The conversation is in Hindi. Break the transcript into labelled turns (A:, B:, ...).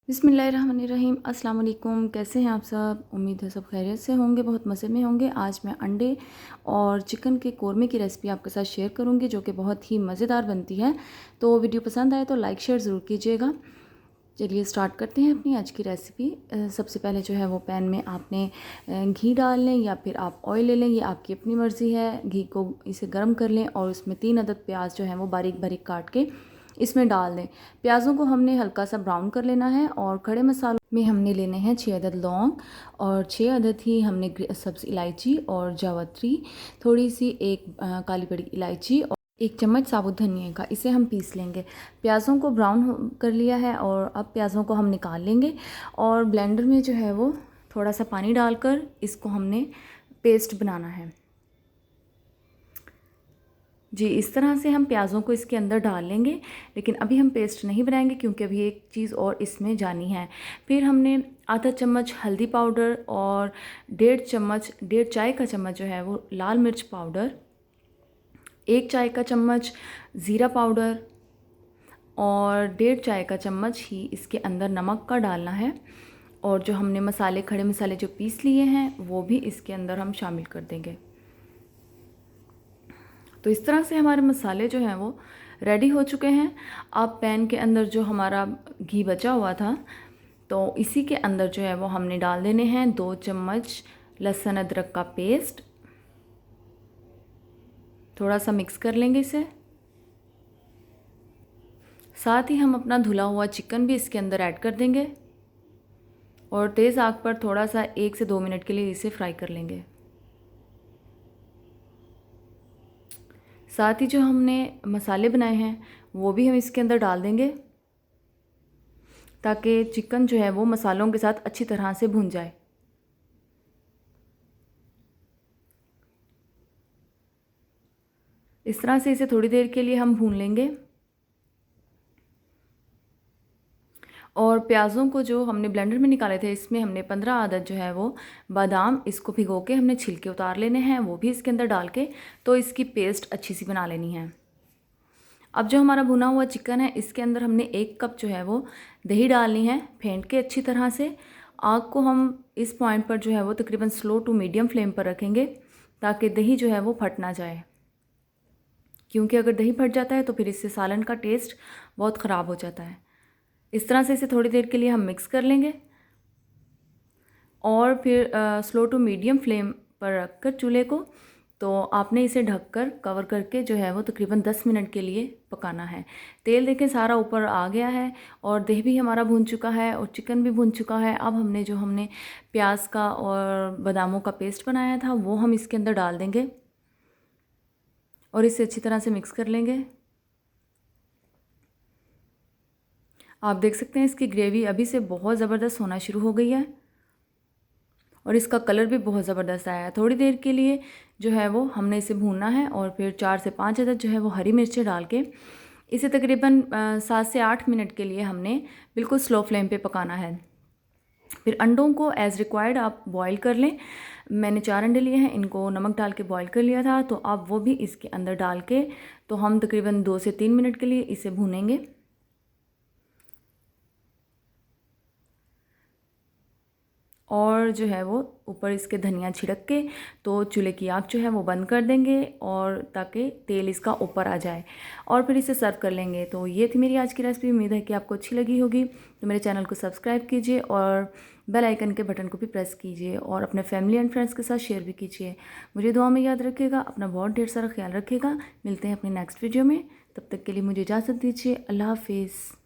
A: बिस्मिल्लाहिर्रहमानिर्रहीम। अस्सलाम वालेकुम। कैसे हैं आप सब? उम्मीद है सब खैरियत से होंगे, बहुत मज़े में होंगे। आज मैं अंडे और चिकन के कोरमे की रेसिपी आपके साथ शेयर करूंगी जो कि बहुत ही मज़ेदार बनती है। तो वीडियो पसंद आए तो लाइक शेयर ज़रूर कीजिएगा। चलिए स्टार्ट करते हैं अपनी आज की रेसिपी। सबसे पहले जो है वो पैन में आपने घी डाल लें या फिर आप ऑयल ले लें, ये आपकी अपनी मर्ज़ी है। घी को इसे गर्म कर लें और उसमें 3 अदद प्याज जो है वो बारीक बारीक काट के इसमें डाल दें। प्याज़ों को हमने हल्का सा ब्राउन कर लेना है और खड़े मसालों में हमने लेने हैं 6 अदद लौंग और 6 अदद ही हमने सब्ज़ इलायची और जावित्री, थोड़ी सी एक काली बड़ी इलायची और 1 चम्मच साबुत धनिया का, इसे हम पीस लेंगे। प्याज़ों को ब्राउन कर लिया है और अब प्याज़ों को हम निकाल लेंगे और ब्लेंडर में जो है वो थोड़ा सा पानी डालकर इसको हमने पेस्ट बनाना है। जी, इस तरह से हम प्याज़ों को इसके अंदर डाल लेंगे, लेकिन अभी हम पेस्ट नहीं बनाएंगे क्योंकि अभी एक चीज़ और इसमें जानी है। फिर हमने आधा चम्मच हल्दी पाउडर और 1.5 चाय का चम्मच जो है वो लाल मिर्च पाउडर, 1 चाय का चम्मच ज़ीरा पाउडर और 1.5 चाय का चम्मच ही इसके अंदर नमक का डालना है। और जो हमने मसाले, खड़े मसाले जो पीस लिए हैं वो भी इसके अंदर हम शामिल कर देंगे। तो इस तरह से हमारे मसाले जो हैं वो रेडी हो चुके हैं। अब पैन के अंदर जो हमारा घी बचा हुआ था तो इसी के अंदर जो है वो हमने डाल देने हैं 2 चम्मच लहसुन अदरक का पेस्ट। थोड़ा सा मिक्स कर लेंगे इसे। साथ ही हम अपना धुला हुआ चिकन भी इसके अंदर ऐड कर देंगे और तेज़ आंच पर थोड़ा सा 1 से 2 मिनट के लिए इसे फ्राई कर लेंगे। साथ ही जो हमने मसाले बनाए हैं वो भी हम इसके अंदर डाल देंगे ताकि चिकन जो है वो मसालों के साथ अच्छी तरह से भुन जाए। इस तरह से इसे थोड़ी देर के लिए हम भून लेंगे। और प्याज़ों को जो हमने ब्लेंडर में निकाले थे इसमें हमने 15 अदद जो है वो बादाम, इसको भिगो के हमने छिलके उतार लेने हैं, वो भी इसके अंदर डाल के तो इसकी पेस्ट अच्छी सी बना लेनी है। अब जो हमारा भुना हुआ चिकन है इसके अंदर हमने 1 कप जो है वो दही डालनी है, फेंट के अच्छी तरह से। आग को हम इस पॉइंट पर जो है वो तकरीबन स्लो टू मीडियम फ्लेम पर रखेंगे ताकि दही जो है वो फट ना जाए, क्योंकि अगर दही फट जाता है तो फिर इससे सालन का टेस्ट बहुत ख़राब हो जाता है। इस तरह से इसे थोड़ी देर के लिए हम मिक्स कर लेंगे और फिर स्लो टू मीडियम फ्लेम पर रखकर चूल्हे को तो आपने इसे ढककर कवर करके जो है वो तकरीबन 10 मिनट के लिए पकाना है। तेल देखें सारा ऊपर आ गया है और दही भी हमारा भुन चुका है और चिकन भी भुन चुका है। अब हमने प्याज का और बादामों का पेस्ट बनाया था वो हम इसके अंदर डाल देंगे और इसे अच्छी तरह से मिक्स कर लेंगे। आप देख सकते हैं इसकी ग्रेवी अभी से बहुत ज़बरदस्त होना शुरू हो गई है और इसका कलर भी बहुत ज़बरदस्त आया है। थोड़ी देर के लिए जो है वो हमने इसे भूनना है और फिर 4 से 5 अदद जो है वो हरी मिर्चें डाल के इसे तकरीबन 7 से 8 मिनट के लिए हमने बिल्कुल स्लो फ्लेम पे पकाना है। फिर अंडों को एज़ रिक्वायर्ड आप बॉईल कर लें। मैंने 4 अंडे लिए हैं, इनको नमक डाल के बॉईल कर लिया था, तो अब वो भी इसके अंदर डाल के तो हम तकरीबन 2 से 3 मिनट के लिए इसे भूनेंगे। और जो है वो ऊपर इसके धनिया छिड़क के तो चूल्हे की आग जो है वो बंद कर देंगे और ताकि तेल इसका ऊपर आ जाए और फिर इसे सर्व कर लेंगे। तो ये थी मेरी आज की रेसिपी। उम्मीद है कि आपको अच्छी लगी होगी। तो मेरे चैनल को सब्सक्राइब कीजिए और बेल आइकन के बटन को भी प्रेस कीजिए और अपने फैमिली एंड फ्रेंड्स के साथ शेयर भी कीजिए। मुझे दुआ में याद रखिएगा। अपना बहुत ढेर सारा ख्याल रखिएगा। मिलते हैं अपनी नेक्स्ट वीडियो में। तब तक के लिए मुझे इजाज़त दीजिए। अल्लाह हाफिज़।